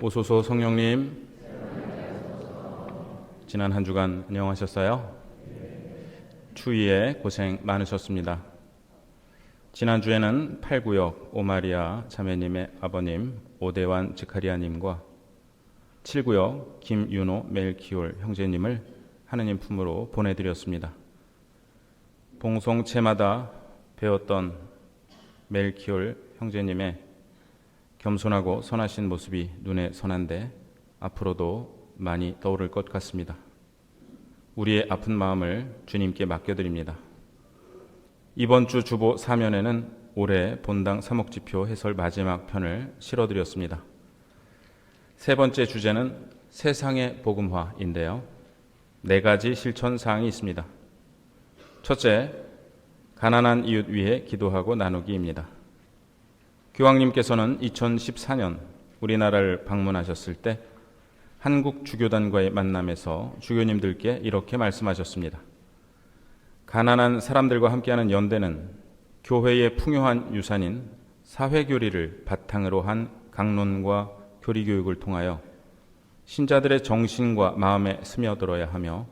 오소서 성령님, 지난 한 주간 안녕하셨어요? 추위에 고생 많으셨습니다. 지난주에는 8구역 오마리아 자매님의 아버님 오대환 지카리아님과 7구역 김윤호 멜키올 형제님을 하느님 품으로 보내드렸습니다. 봉송체마다 배웠던 멜키올 형제님의 겸손하고 선하신 모습이 눈에 선한데 앞으로도 많이 떠오를 것 같습니다. 우리의 아픈 마음을 주님께 맡겨드립니다. 이번 주 주보 사면에는 올해 본당 사목지표 해설 마지막 편을 실어드렸습니다. 세 번째 주제는 세상의 복음화인데요. 4가지 실천사항이 있습니다. 첫째, 가난한 이웃 위해 기도하고 나누기입니다. 교황님께서는 2014년 우리나라를 방문하셨을 때 한국 주교단과의 만남에서 주교님들께 이렇게 말씀하셨습니다. 가난한 사람들과 함께하는 연대는 교회의 풍요한 유산인 사회교리를 바탕으로 한 강론과 교리교육을 통하여 신자들의 정신과 마음에 스며들어야 하며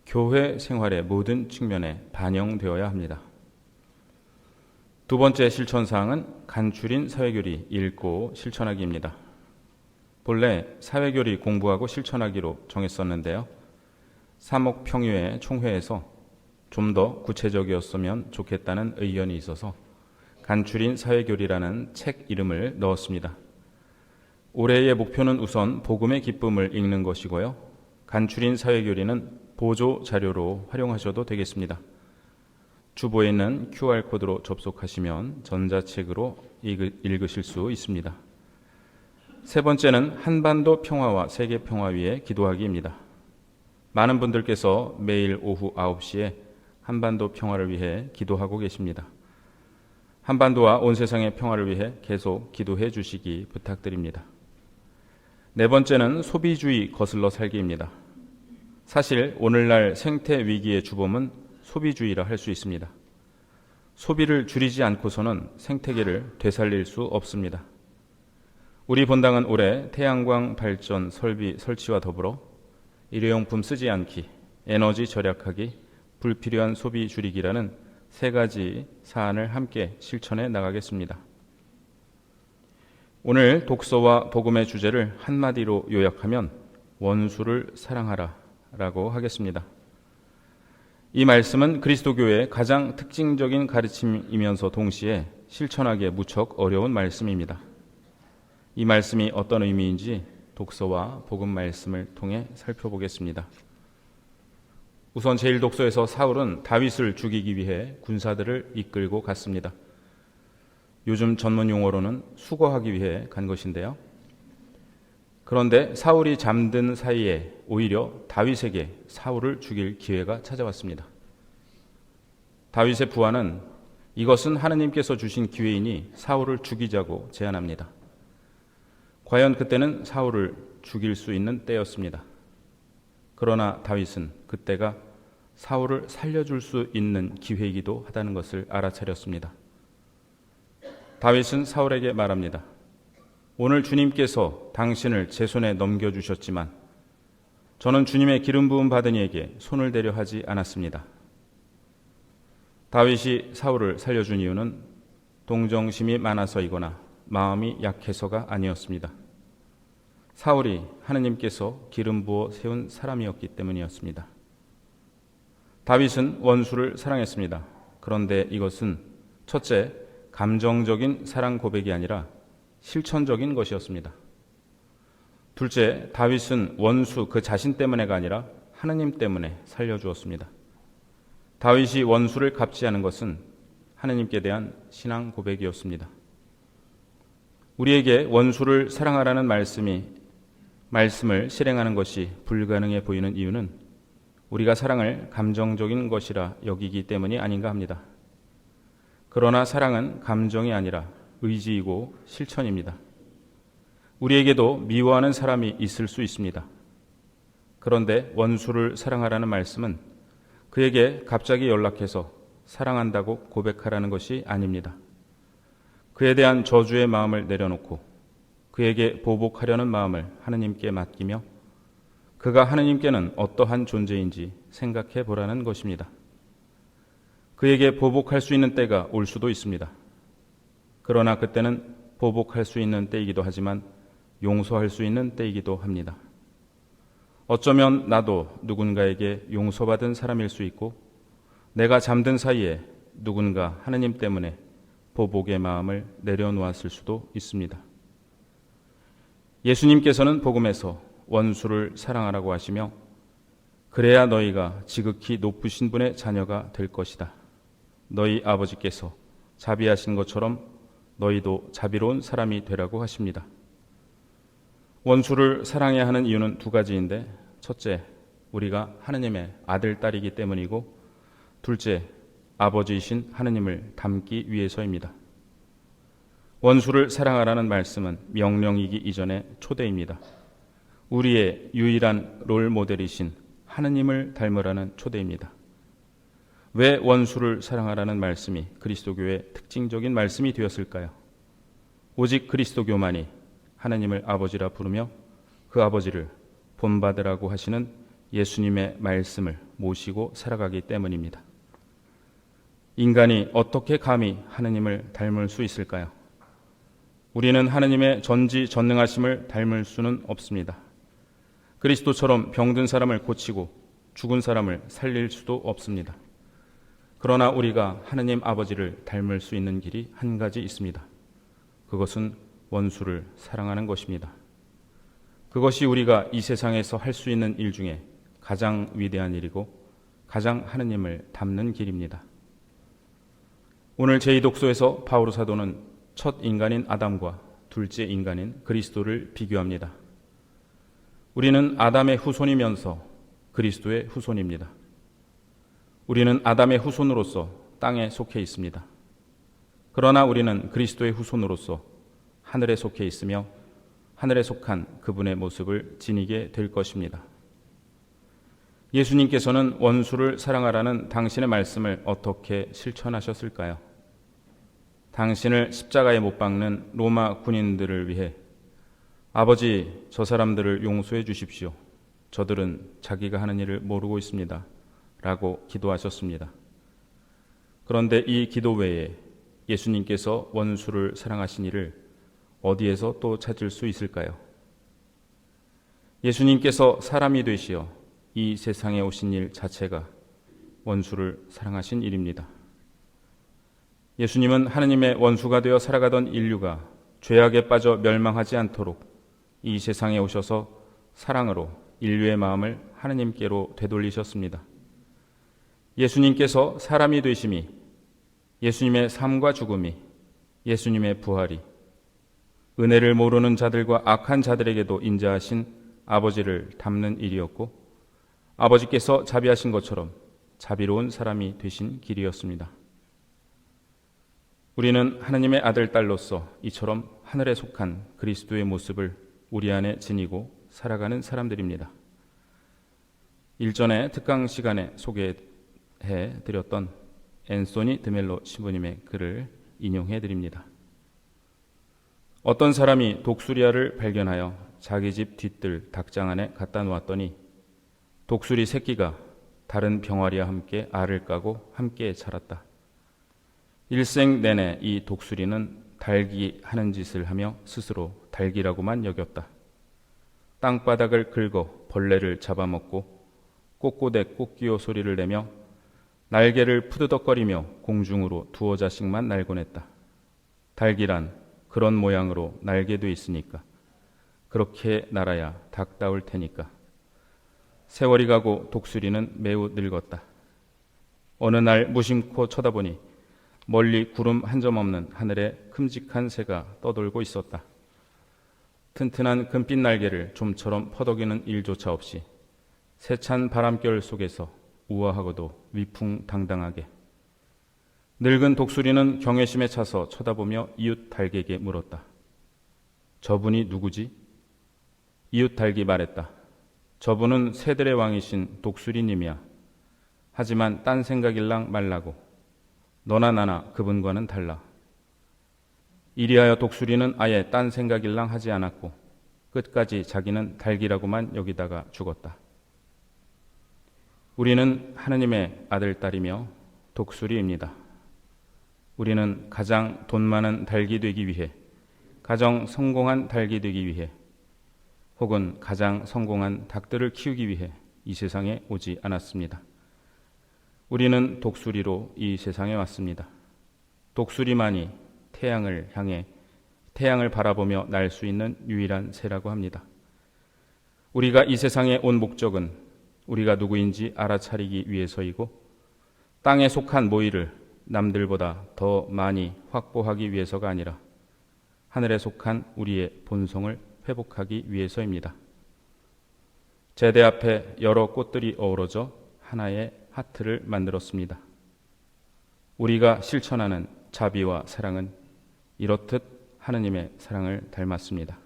교회 생활의 모든 측면에 반영되어야 합니다. 두 번째 실천사항은 간추린 사회교리 읽고 실천하기입니다. 본래 사회교리 공부하고 실천하기로 정했었는데요. 사목평유회 총회에서 좀 더 구체적이었으면 좋겠다는 의견이 있어서 간추린 사회교리라는 책 이름을 넣었습니다. 올해의 목표는 우선 복음의 기쁨을 읽는 것이고요. 간추린 사회교리는 보조 자료로 활용하셔도 되겠습니다. 주보에 있는 QR코드로 접속하시면 전자책으로 읽으실 수 있습니다. 세 번째는 한반도 평화와 세계 평화 위에 기도하기입니다. 많은 분들께서 매일 오후 9시에 한반도 평화를 위해 기도하고 계십니다. 한반도와 온 세상의 평화를 위해 계속 기도해 주시기 부탁드립니다. 네 번째는 소비주의 거슬러 살기입니다. 사실 오늘날 생태 위기의 주범은 소비주의라 할 수 있습니다. 소비를 줄이지 않고서는 생태계를 되살릴 수 없습니다. 우리 본당은 올해 태양광 발전 설치와 더불어 일회용품 쓰지 않기, 에너지 절약하기, 불필요한 소비 줄이기라는 3가지 사안을 함께 실천해 나가겠습니다. 오늘 독서와 복음의 주제를 한마디로 요약하면 원수를 사랑하라 라고 하겠습니다. 이 말씀은 그리스도교의 가장 특징적인 가르침이면서 동시에 실천하기에 무척 어려운 말씀입니다. 이 말씀이 어떤 의미인지 독서와 복음 말씀을 통해 살펴보겠습니다. 우선 제1독서에서 사울은 다윗을 죽이기 위해 군사들을 이끌고 갔습니다. 요즘 전문 용어로는 수거하기 위해 간 것인데요. 그런데 사울이 잠든 사이에 오히려 다윗에게 사울을 죽일 기회가 찾아왔습니다. 다윗의 부하는 이것은 하느님께서 주신 기회이니 사울을 죽이자고 제안합니다. 과연 그때는 사울을 죽일 수 있는 때였습니다. 그러나 다윗은 그때가 사울을 살려줄 수 있는 기회이기도 하다는 것을 알아차렸습니다. 다윗은 사울에게 말합니다. 오늘 주님께서 당신을 제 손에 넘겨주셨지만 저는 주님의 기름 부음 받은 이에게 손을 대려 하지 않았습니다. 다윗이 사울을 살려준 이유는 동정심이 많아서이거나 마음이 약해서가 아니었습니다. 사울이 하느님께서 기름 부어 세운 사람이었기 때문이었습니다. 다윗은 원수를 사랑했습니다. 그런데 이것은 첫째, 감정적인 사랑 고백이 아니라 실천적인 것이었습니다. 둘째, 다윗은 원수 그 자신 때문에가 아니라 하느님 때문에 살려주었습니다. 다윗이 원수를 갚지 않은 것은 하느님께 대한 신앙 고백이었습니다. 우리에게 원수를 사랑하라는 말씀을 실행하는 것이 불가능해 보이는 이유는 우리가 사랑을 감정적인 것이라 여기기 때문이 아닌가 합니다. 그러나 사랑은 감정이 아니라 의지이고 실천입니다. 우리에게도 미워하는 사람이 있을 수 있습니다. 그런데 원수를 사랑하라는 말씀은 그에게 갑자기 연락해서 사랑한다고 고백하라는 것이 아닙니다. 그에 대한 저주의 마음을 내려놓고 그에게 보복하려는 마음을 하느님께 맡기며 그가 하느님께는 어떠한 존재인지 생각해 보라는 것입니다. 그에게 보복할 수 있는 때가 올 수도 있습니다. 그러나 그때는 보복할 수 있는 때이기도 하지만 용서할 수 있는 때이기도 합니다. 어쩌면 나도 누군가에게 용서받은 사람일 수 있고 내가 잠든 사이에 누군가 하느님 때문에 보복의 마음을 내려놓았을 수도 있습니다. 예수님께서는 복음에서 원수를 사랑하라고 하시며 그래야 너희가 지극히 높으신 분의 자녀가 될 것이다. 너희 아버지께서 자비하신 것처럼 너희도 자비로운 사람이 되라고 하십니다. 원수를 사랑해야 하는 이유는 두 가지인데 첫째, 우리가 하느님의 아들, 딸이기 때문이고 둘째, 아버지이신 하느님을 닮기 위해서입니다. 원수를 사랑하라는 말씀은 명령이기 이전에 초대입니다. 우리의 유일한 롤 모델이신 하느님을 닮으라는 초대입니다. 왜 원수를 사랑하라는 말씀이 그리스도교의 특징적인 말씀이 되었을까요? 오직 그리스도교만이 하느님을 아버지라 부르며 그 아버지를 본받으라고 하시는 예수님의 말씀을 모시고 살아가기 때문입니다. 인간이 어떻게 감히 하느님을 닮을 수 있을까요? 우리는 하느님의 전지전능하심을 닮을 수는 없습니다. 그리스도처럼 병든 사람을 고치고 죽은 사람을 살릴 수도 없습니다. 그러나 우리가 하느님 아버지를 닮을 수 있는 길이 한 가지 있습니다. 그것은 원수를 사랑하는 것입니다. 그것이 우리가 이 세상에서 할 수 있는 일 중에 가장 위대한 일이고 가장 하느님을 닮는 길입니다. 오늘 제2독서에서 바오로 사도는 첫 인간인 아담과 둘째 인간인 그리스도를 비교합니다. 우리는 아담의 후손이면서 그리스도의 후손입니다. 우리는 아담의 후손으로서 땅에 속해 있습니다. 그러나 우리는 그리스도의 후손으로서 하늘에 속해 있으며 하늘에 속한 그분의 모습을 지니게 될 것입니다. 예수님께서는 원수를 사랑하라는 당신의 말씀을 어떻게 실천하셨을까요? 당신을 십자가에 못 박는 로마 군인들을 위해 아버지, 저 사람들을 용서해 주십시오. 저들은 자기가 하는 일을 모르고 있습니다. 라고 기도하셨습니다. 그런데 이 기도 외에 예수님께서 원수를 사랑하신 일을 어디에서 또 찾을 수 있을까요? 예수님께서 사람이 되시어 이 세상에 오신 일 자체가 원수를 사랑하신 일입니다. 예수님은 하느님의 원수가 되어 살아가던 인류가 죄악에 빠져 멸망하지 않도록 이 세상에 오셔서 사랑으로 인류의 마음을 하느님께로 되돌리셨습니다. 예수님께서 사람이 되심이, 예수님의 삶과 죽음이, 예수님의 부활이 은혜를 모르는 자들과 악한 자들에게도 인자하신 아버지를 닮는 일이었고 아버지께서 자비하신 것처럼 자비로운 사람이 되신 길이었습니다. 우리는 하느님의 아들, 딸로서 이처럼 하늘에 속한 그리스도의 모습을 우리 안에 지니고 살아가는 사람들입니다. 일전에 특강 시간에 소개해 드렸던 앤소니 드멜로 신부님의 글을 인용해 드립니다. 어떤 사람이 독수리알을 발견하여 자기 집 뒤뜰 닭장 안에 갖다 놓았더니 독수리 새끼가 다른 병아리와 함께 알을 까고 함께 자랐다. 일생 내내 이 독수리는 달기 하는 짓을 하며 스스로 달기라고만 여겼다. 땅바닥을 긁어 벌레를 잡아먹고 꼬꼬대 꼬끼요 소리를 내며 날개를 푸드덕거리며 공중으로 두어 자씩만 날곤 했다. 달기란 그런 모양으로 날개도 있으니까 그렇게 날아야 닭다울 테니까. 세월이 가고 독수리는 매우 늙었다. 어느 날 무심코 쳐다보니 멀리 구름 한 점 없는 하늘에 큼직한 새가 떠돌고 있었다. 튼튼한 금빛 날개를 좀처럼 퍼덕이는 일조차 없이 세찬 바람결 속에서 우아하고도 위풍당당하게. 늙은 독수리는 경외심에 차서 쳐다보며 이웃 닭에게 물었다. 저분이 누구지? 이웃 닭이 말했다. 저분은 새들의 왕이신 독수리님이야. 하지만 딴 생각일랑 말라고. 너나 나나 그분과는 달라. 이리하여 독수리는 아예 딴 생각일랑 하지 않았고 끝까지 자기는 닭이라고만 여기다가 죽었다. 우리는 하느님의 아들, 딸이며 독수리입니다. 우리는 가장 돈 많은 닭이 되기 위해, 가장 성공한 닭이 되기 위해, 혹은 가장 성공한 닭들을 키우기 위해 이 세상에 오지 않았습니다. 우리는 독수리로 이 세상에 왔습니다. 독수리만이 태양을 향해 태양을 바라보며 날 수 있는 유일한 새라고 합니다. 우리가 이 세상에 온 목적은 우리가 누구인지 알아차리기 위해서이고 땅에 속한 모의를 남들보다 더 많이 확보하기 위해서가 아니라 하늘에 속한 우리의 본성을 회복하기 위해서입니다. 제대 앞에 여러 꽃들이 어우러져 하나의 하트를 만들었습니다. 우리가 실천하는 자비와 사랑은 이렇듯 하느님의 사랑을 닮았습니다.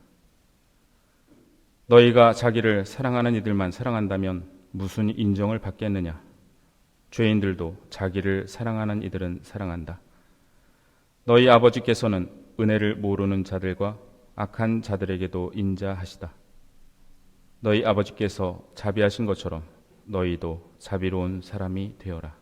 너희가 자기를 사랑하는 이들만 사랑한다면 무슨 인정을 받겠느냐? 죄인들도 자기를 사랑하는 이들은 사랑한다. 너희 아버지께서는 은혜를 모르는 자들과 악한 자들에게도 인자하시다. 너희 아버지께서 자비하신 것처럼 너희도 자비로운 사람이 되어라.